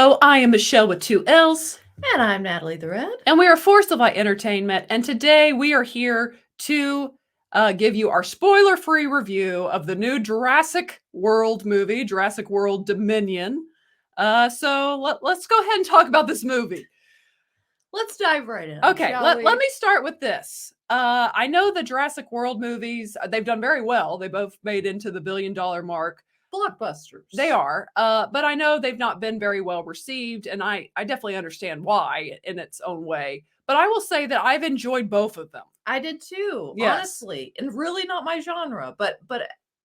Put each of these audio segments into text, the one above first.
Hello, I am Michelle with two L's. And I'm Natalie the Red. And we are Force of Light Entertainment. And today we are here to give you our spoiler free review of the new Jurassic World movie, Jurassic World Dominion. Let's go ahead and talk about this movie. Let's dive right in. Okay, let me start with this. I know the Jurassic World movies, they've done very well. They both made into the $1 billion mark. Blockbusters. They are, but I know they've not been very well received, and I definitely understand why in its own way. But I will say that I've enjoyed both of them. I did too, Yes. honestly, and really not my genre, but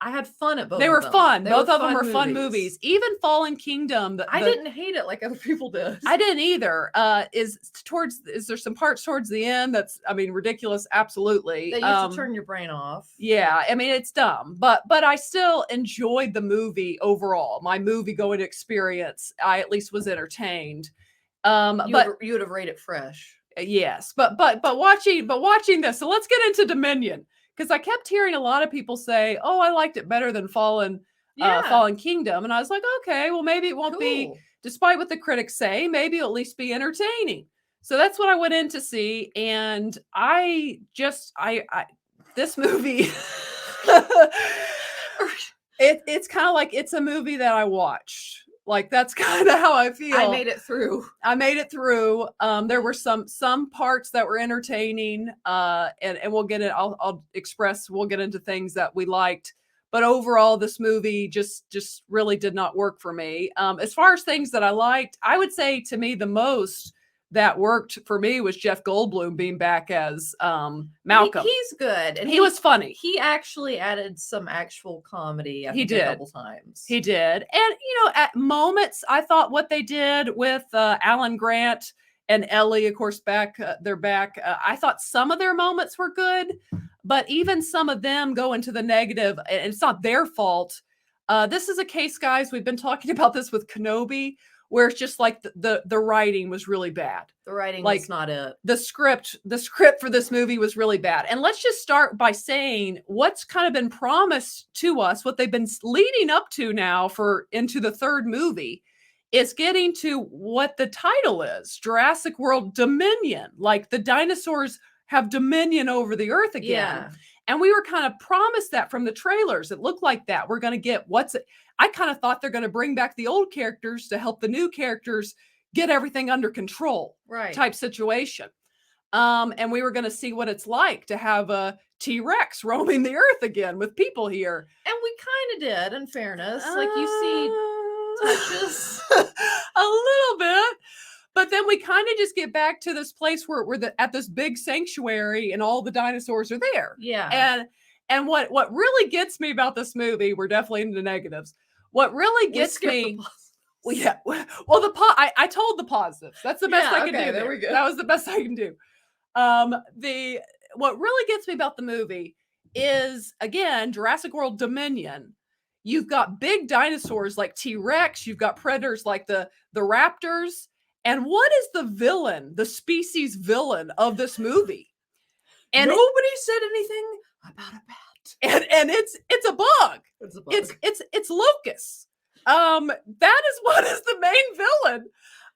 I had fun at both. They were of them. fun. They Both were of them were fun movies. Even Fallen Kingdom. I didn't hate it like other people did. I didn't either. Is there some parts towards the end that's, I mean, ridiculous? Absolutely. That you have to turn your brain off. Yeah, I mean, it's dumb, but I still enjoyed the movie overall. My movie going experience, I at least was entertained. You would have rated it fresh. Yes, but watching this. So let's get into Dominion, because I kept hearing a lot of people say, "Oh, I liked it better than Fallen Kingdom," and I was like, "Okay, well maybe it won't be, despite what the critics say, maybe it'll at least be entertaining." So that's what I went in to see, and this movie, it's kind of like it's a movie that I watched. Like, that's kind of how I feel. I made it through. There were some parts that were entertaining, and we'll get it. We'll get into things that we liked, but overall, this movie just really did not work for me. As far as things that I liked, I would say to me the most that worked for me was Jeff Goldblum being back as Malcolm. He's good, and he was funny. He actually added some actual comedy. I think, a couple times. He did, and at moments, I thought what they did with Alan Grant and Ellie, of course, they're back. I thought some of their moments were good, but even some of them go into the negative, and it's not their fault. This is a case, guys. We've been talking about this with Kenobi, where it's just like the writing was really bad. The writing was not it. The script for this movie was really bad. And let's just start by saying what's kind of been promised to us, what they've been leading up to now into the third movie, is getting to what the title is, Jurassic World Dominion. Like, the dinosaurs have dominion over the earth again. Yeah. And we were kind of promised that from the trailers. It looked like that. We're going to get I kind of thought they're going to bring back the old characters to help the new characters get everything under control. Right. Type situation. And we were going to see what it's like to have a T-Rex roaming the earth again with people here. And we kind of did, in fairness. Like, you see touches. A little bit. But then we kind of just get back to this place where we're at this big sanctuary and all the dinosaurs are there. Yeah. And what really gets me about this movie, we're definitely into negatives. What really gets me, I told the positives. That's the best I can do. There we go. That was the best I can do. What really gets me about the movie is, again, Jurassic World Dominion. You've got big dinosaurs like T-Rex. You've got predators like the raptors. And what is the species villain of this movie? And nobody said anything about a bat. And it's a bug. It's a bug. It's locusts. That is what is the main villain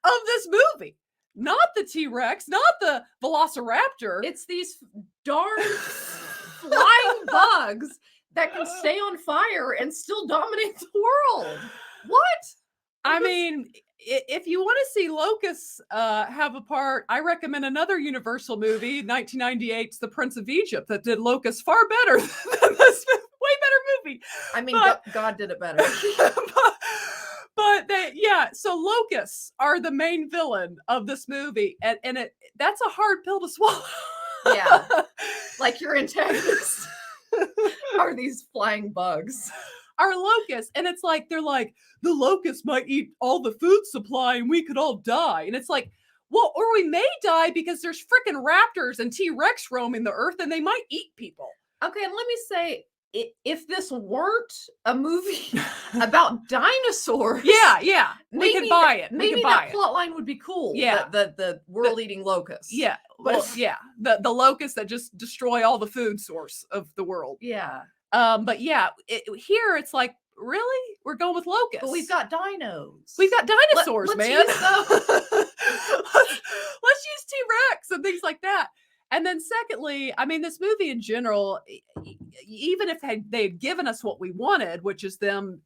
of this movie. Not the T-Rex, not the Velociraptor. It's these darn flying bugs that can stay on fire and still dominate the world. What? I mean, if you want to see locusts have a part, I recommend another Universal movie, 1998's The Prince of Egypt, that did locusts far better than this. Way better movie. I mean, God did it better. So locusts are the main villain of this movie, and that's a hard pill to swallow. Yeah, like your antagonists are these flying bugs. Are locusts, and it's like they're like, the locusts might eat all the food supply and we could all die. And it's like, well, or we may die because there's freaking raptors and T-Rex roaming the earth and they might eat people. Okay, and let me say, if this weren't a movie about dinosaurs, we could buy it. Maybe that plot line would be cool. Yeah, the world-eating locusts. Yeah, the locusts that just destroy all the food source of the world. Yeah. But yeah, here it's like, really? We're going with locusts. But we've got dinos. We've got dinosaurs, let's man. use those. let's use T-Rex and things like that. And then secondly, I mean, this movie in general, even if they had given us what we wanted, which is them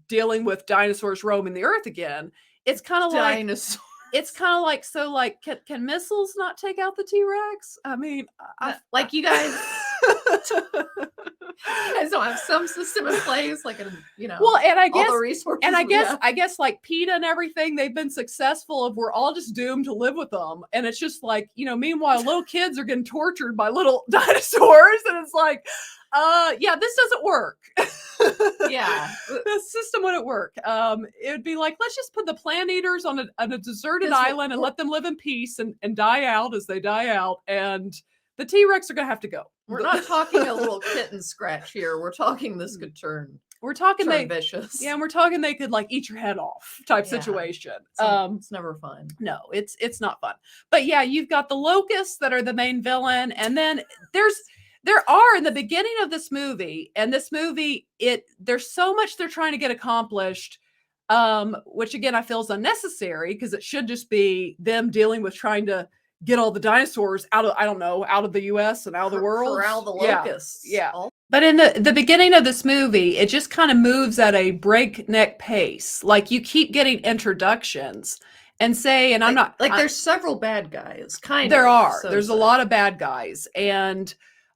dealing with dinosaurs roaming the earth again, it's kind of like Dinosaurs. it's kind of like, so like, can missiles not take out the T-Rex? I mean, like you guys don't have some system in place, like well, and I guess all the resources. and I guess like PETA and everything, they've been successful. We're all just doomed to live with them, and it's just like, meanwhile, little kids are getting tortured by little dinosaurs, and it's like, yeah, this doesn't work. Yeah, the system wouldn't work. It would be like, let's just put the plant eaters on a deserted island and let them live in peace and die out as they die out, and the T-Rex are gonna have to go. We're not talking a little kitten scratch here. We're talking this could turn. We're talking turn vicious. Yeah, and we're talking they could like eat your head off type situation. It's never fun. No, it's not fun. But yeah, you've got the locusts that are the main villain, and then there are in the beginning of this movie, and this movie, there's so much they're trying to get accomplished, which again I feel is unnecessary, because it should just be them dealing with trying to get all the dinosaurs out of the US and out of the world. Corral the locusts. Yeah. But in the beginning of this movie, it just kind of moves at a breakneck pace. Like, you keep getting introductions and there's several bad guys, there are. There's a lot of bad guys, and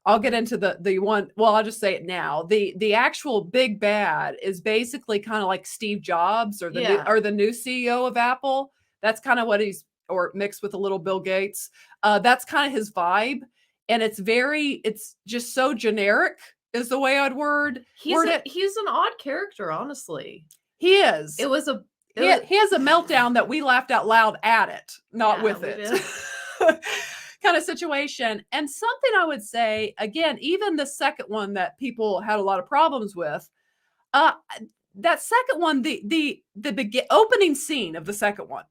I'll get into the one. Well, I'll just say it now. The actual big bad is basically kind of like Steve Jobs or the new CEO of Apple. That's kind of what or mixed with a little Bill Gates. That's kind of his vibe, and it's just so generic is the way I'd word it. He's an odd character, honestly. He is. He has a meltdown that we laughed out loud at it, not with it. Kind of situation. And something I would say, again, even the second one that people had a lot of problems with, that second one, the opening scene of the second one,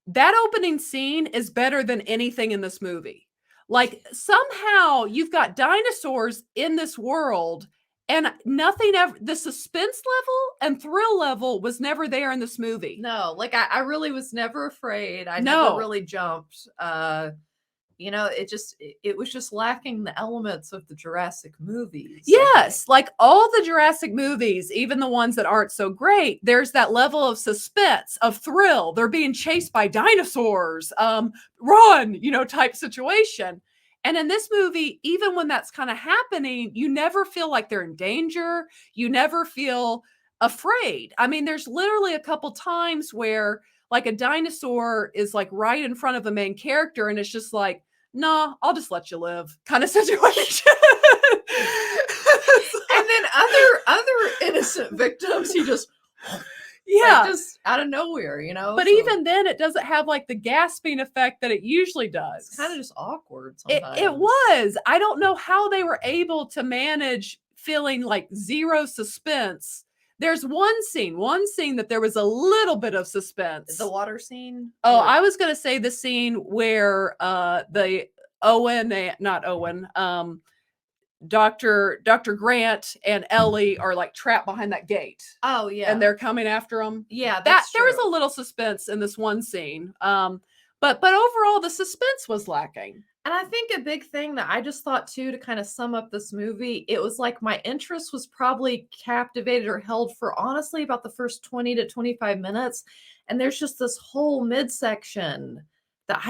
that opening scene is better than anything in this movie. Like, somehow you've got dinosaurs in this world, and nothing ever, the suspense level and thrill level was never there in this movie. No, like I really was never afraid. I never really jumped. It was just lacking the elements of the Jurassic movies. Yes, like all the Jurassic movies, even the ones that aren't so great, there's that level of suspense, of thrill. They're being chased by dinosaurs, run, type situation. And in this movie, even when that's kind of happening, you never feel like they're in danger. You never feel afraid. I mean, there's literally a couple times where like a dinosaur is like right in front of the main character, and it's just like, nah, I'll just let you live kind of situation. And then other innocent victims, he just just out of nowhere, But even then, it doesn't have like the gasping effect that it usually does. It's kind of just awkward sometimes. It was. I don't know how they were able to manage feeling like zero suspense. There's one scene that there was a little bit of suspense. The water scene? Oh, I was going to say the scene where Dr. Grant and Ellie are like trapped behind that gate. Oh, yeah. And they're coming after them. Yeah, that's there was a little suspense in this one scene. But overall, the suspense was lacking. And I think a big thing that I just thought too, to kind of sum up this movie, it was like my interest was probably captivated or held for honestly about the first 20 to 25 minutes. And there's just this whole midsection that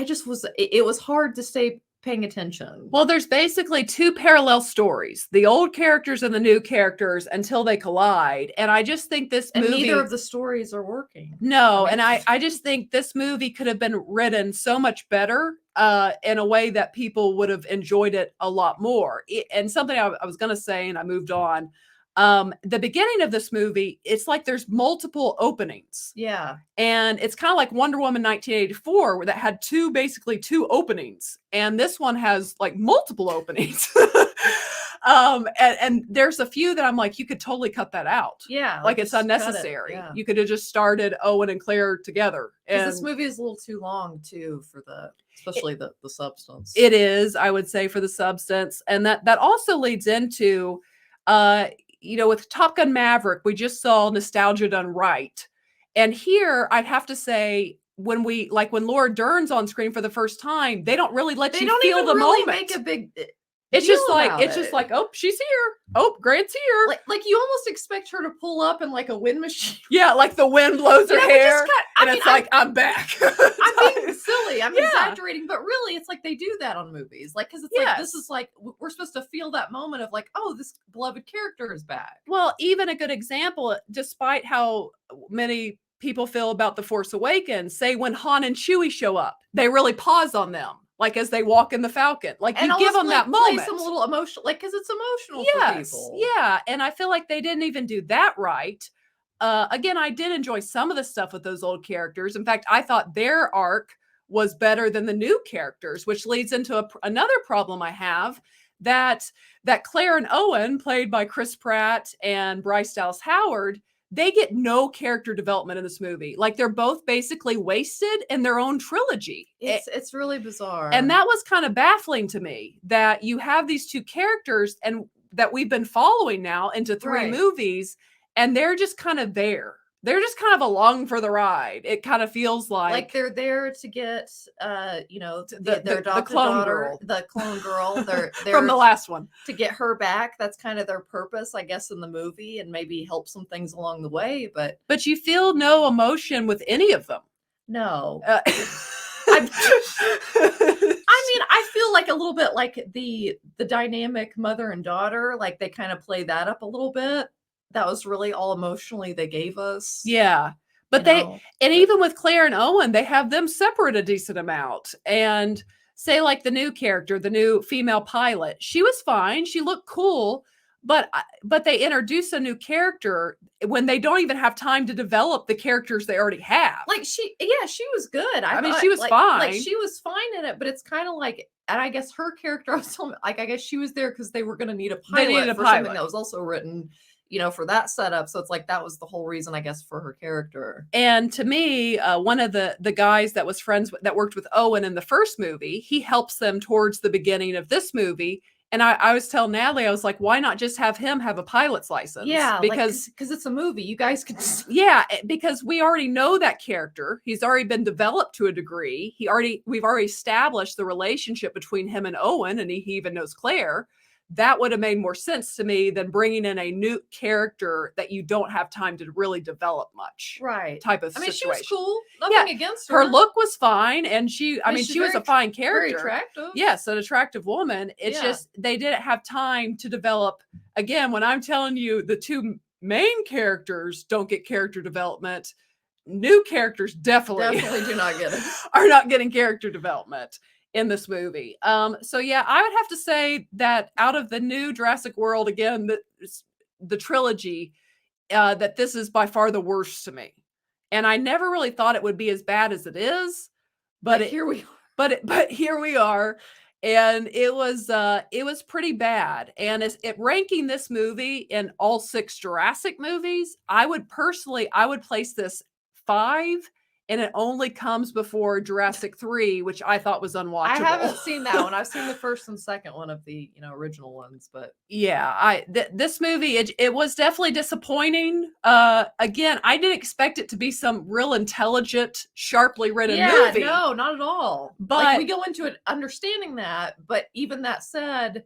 it was hard to stay paying attention. Well, there's basically two parallel stories, the old characters and the new characters, until they collide. And I just think this movie... And neither of the stories are working. No, and I just think this movie could have been written so much better in a way that people would have enjoyed it a lot more. And something I was going to say, and I moved on, the beginning of this movie, it's like there's multiple openings. Yeah. And it's kind of like Wonder Woman 1984, where that had basically two openings. And this one has like multiple openings. And there's a few that I'm like, you could totally cut that out. Yeah. Like it's unnecessary. Yeah. You could have just started Owen and Claire together. And this movie is a little too long too, especially the substance. It is, I would say, for the substance. And that also leads into, Uh, with Top Gun Maverick, we just saw nostalgia done right. And here, I'd have to say, when Laura Dern's on screen for the first time, they don't really let They you don't feel even the really moment. make a big It's deal just like about it. oh, she's here. Oh, Grant's here. Like you almost expect her to pull up in like a wind machine. Yeah, like the wind blows her Yeah, but hair, I and mean, it's like I'm back. I'm being silly. I'm Yeah. exaggerating, but really, it's like they do that on movies. Like, because it's like this Yes. is like we're supposed to feel that moment of like, oh, this beloved character is back. Well, even a good example, despite how many people feel about The Force Awakens, say when Han and Chewie show up, they really pause on them, like as they walk in the Falcon. Like And you give almost them that play moment. some little emotional, like because it's emotional for Yes, people. yeah, and I feel like they didn't even do that right. Again, I did enjoy some of the stuff with those old characters. In fact, I thought their arc was better than the new characters, which leads into another problem I have that Claire and Owen, played by Chris Pratt and Bryce Dallas Howard, they get no character development in this movie. Like they're both basically wasted in their own trilogy. It's really bizarre. And that was kind of baffling to me that you have these two characters and that we've been following now into 3 movies, and they're just kind of there. They're just kind of along for the ride. It kind of feels like they're there to get their the clone girl. The clone girl. They're from the last one to get her back. That's kind of their purpose, I guess, in the movie, and maybe help some things along the way. But you feel no emotion with any of them. No. I mean, I feel like a little bit like the dynamic mother and daughter, like they kind of play that up a little bit. That was really all emotionally they gave us. Yeah. But even with Claire and Owen, they have them separate a decent amount. And say like the new character, the new female pilot, she was fine. She looked cool, but they introduce a new character when they don't even have time to develop the characters they already have. Like she was good. I mean, she was fine. Like she was fine in it, but it's kind of like, and I guess her character, I was telling, like, I guess she was there because they were going to need a pilot for something that was also written, for that setup. So it's like that was the whole reason, I guess, for her character. And to me, one of the guys that was that worked with Owen in the first movie, he helps them towards the beginning of this movie. And I was telling Natalie, I was like, why not just have him have a pilot's license? Yeah, because it's a movie. You guys can. Yeah, because we already know that character. He's already been developed to a degree. We've already established the relationship between him and Owen, and he even knows Claire. That would have made more sense to me than bringing in a new character that you don't have time to really develop much. Right. Type of situation. She was cool. Nothing against her. Her look was fine. And she was a fine character. Very attractive. Yes, an attractive woman. It's just, they didn't have time to develop. Again, when I'm telling you the 2 main characters don't get character development, new characters definitely do not get it. Are not getting character development in this movie. So yeah, I would have to say that out of the new Jurassic World, again, the trilogy, that this is by far the worst to me. And I never really thought it would be as bad as it is, but here we are. But here we are. And it was pretty bad. And ranking this movie in all 6 Jurassic movies, I would place this 5, and it only comes before Jurassic 3, which I thought was unwatchable. I haven't seen that one. I've seen the first and second one of the original ones, but yeah, this movie it was definitely disappointing. Again, I didn't expect it to be some real intelligent, sharply written movie. No, not at all. But like, we go into it understanding that, but even that said,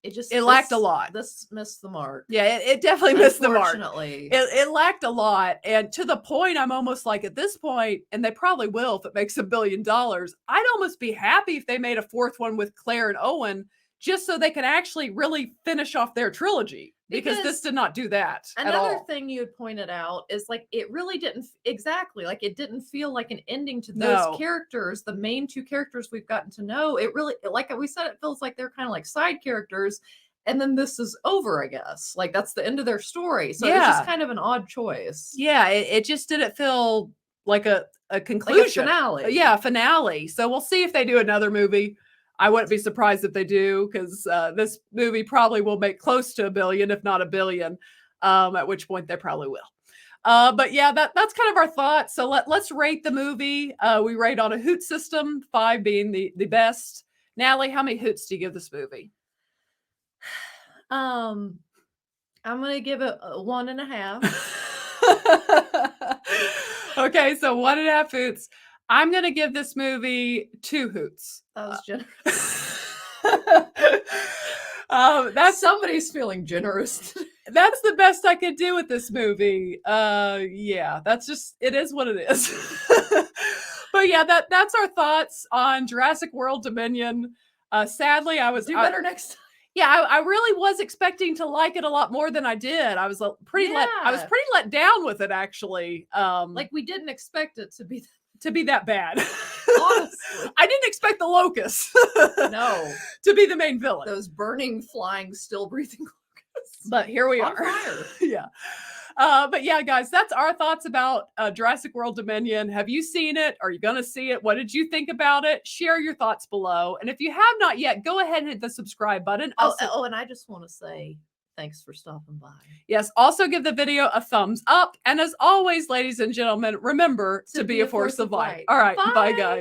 it lacked a lot. This missed the mark. Yeah, it definitely missed the mark. Unfortunately. It lacked a lot. And to the point, I'm almost like, at this point, and they probably will if it makes $1 billion, I'd almost be happy if they made a 4th one with Claire and Owen, just so they can actually really finish off their trilogy. Because this did not do that at all. Another thing you had pointed out is like it really didn't it didn't feel like an ending to those characters, the main 2 characters we've gotten to know. It really, like we said, it feels like they're kind of like side characters, and then this is over, I guess. Like that's the end of their story. So it's just kind of an odd choice. Yeah, it just didn't feel like a conclusion. Like a finale. Yeah, finale. So we'll see if they do another movie. I wouldn't be surprised if they do, because this movie probably will make close to $1 billion, if not $1 billion, at which point they probably will. But yeah, that's kind of our thoughts. So let's rate the movie. We rate on a hoot system, 5 being the best. Natalie, how many hoots do you give this movie? I'm gonna give it a 1.5. Okay, so 1.5 hoots. I'm gonna give this movie 2 hoots. That was generous. That's Somebody's feeling generous. that's the best I could do with this movie. Yeah, that's just it is what it is. But yeah, that's our thoughts on Jurassic World Dominion. Sadly, I was Do better next time. yeah, I really was expecting to like it a lot more than I did. I was pretty Yeah. let down with it actually. Like we didn't expect it to be that bad. honestly. I didn't expect the locusts No. to be the main villain. Those burning, flying, still breathing locusts. But here we On are. fire. Yeah. But yeah, guys, that's our thoughts about Jurassic World Dominion. Have you seen it? Are you going to see it? What did you think about it? Share your thoughts below. And if you have not yet, go ahead and hit the subscribe button. Oh, and I just want to say thanks for stopping by. Yes, also give the video a thumbs up. And as always, ladies and gentlemen, remember to be a force of light. All right, bye guys.